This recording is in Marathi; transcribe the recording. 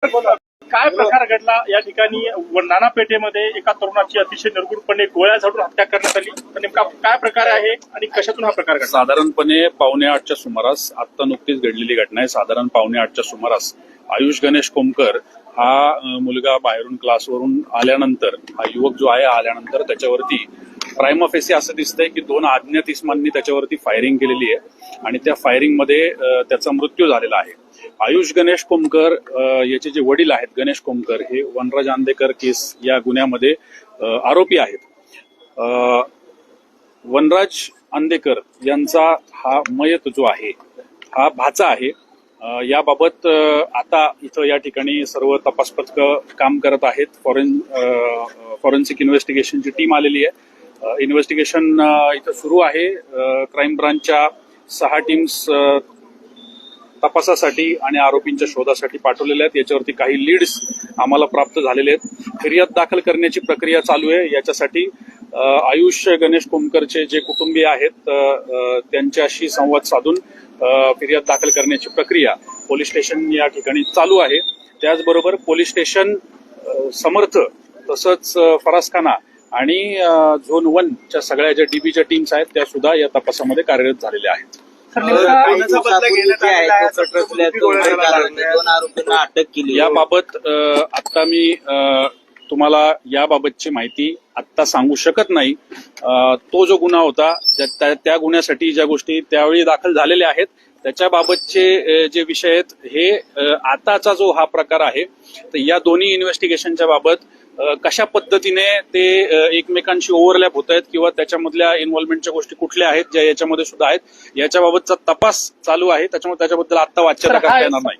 काय प्रकार घडला या ठिकाणी नाना पेठेमध्ये एका तरुणाची अतिशय निर्गुणपणे गोळ्या झाडून हत्या करण्यात आली. तर नेमका काय प्रकार आहे आणि कशातून हा प्रकार घडला? साधारणपणे 7:45च्या सुमारास आता नुकतीच घडलेली घटना आहे. साधारण 7:45च्या सुमारास आयुष गणेश कोमकर हा मुलगा बाहेरून क्लासवरून आल्यानंतर, हा युवक जो आहे आल्यानंतर त्याच्यावरती प्राइमा फेसी असं दिसतंय की 2 अज्ञात इसमांनी त्याच्यावरती फायरिंग केलेली आहे आणि त्या फायरिंगमध्ये त्याचा मृत्यू झालेला आहे. आयुष गणेश कोमकर याचे जे वडील आहेत गणेश कोमकर, हे वनराज आंदेकर केस या गुन्ह्यामध्ये आरोपी आहेत. वनराज आंदेकर यांचा हा मयत जो आहे हा भाचा आहे. याबाबत आता इथं या ठिकाणी सर्व तपास पथकं काम करत आहेत. फॉरेन्सिक इन्व्हेस्टिगेशनची टीम आलेली आहे. इन्व्हेस्टिगेशन इथं सुरू आहे. क्राईम ब्रांचच्या 6 टीम्स तपासासाठी आणि आरोपींच्या शोधासाठी पाठवलेल्या आहेत. याच्यावरती काही लीड्स आम्हाला प्राप्त झालेले आहेत. फिर्याद दाखल करण्याची प्रक्रिया चालू आहे. याच्यासाठी आयुष गणेश कोमकरचे जे कुटुंबीय आहेत त्यांच्याशी संवाद साधून फिर्याद दाखल करण्याची प्रक्रिया पोलीस स्टेशन या ठिकाणी चालू आहे. त्याचबरोबर पोलीस स्टेशन समर्थ तसंच फरासखाना आणि झोन 1च्या सगळ्या ज्या डीबीच्या टीम्स आहेत त्या सुद्धा या तपासामध्ये कार्यरत झालेल्या आहेत. अटक केली याबाबत आता मी तुम्हाला याबाबतची माहिती आत्ता सांगू शकत नाही. तो जो गुन्हा होता त्या गुन्ह्यासाठी ज्या गोष्टी त्यावेळी दाखल झालेल्या आहेत त्याच्याबाबतचे जे विषय आहेत हे आताचा जो हा प्रकार आहे तर या दोन्ही इन्व्हेस्टिगेशनच्या बाबत कशा पद्धतीने ते एकमेकांशी ओव्हरलॅप होत आहेत किंवा त्याच्यामधल्या इन्व्हॉल्वमेंटच्या गोष्टी कुठल्या आहेत ज्या याच्यामध्ये सुद्धा आहेत याच्याबाबतचा तपास चालू आहे. त्याच्यामुळे त्याच्याबद्दल आत्ता वाच्यता करता येणार नाही.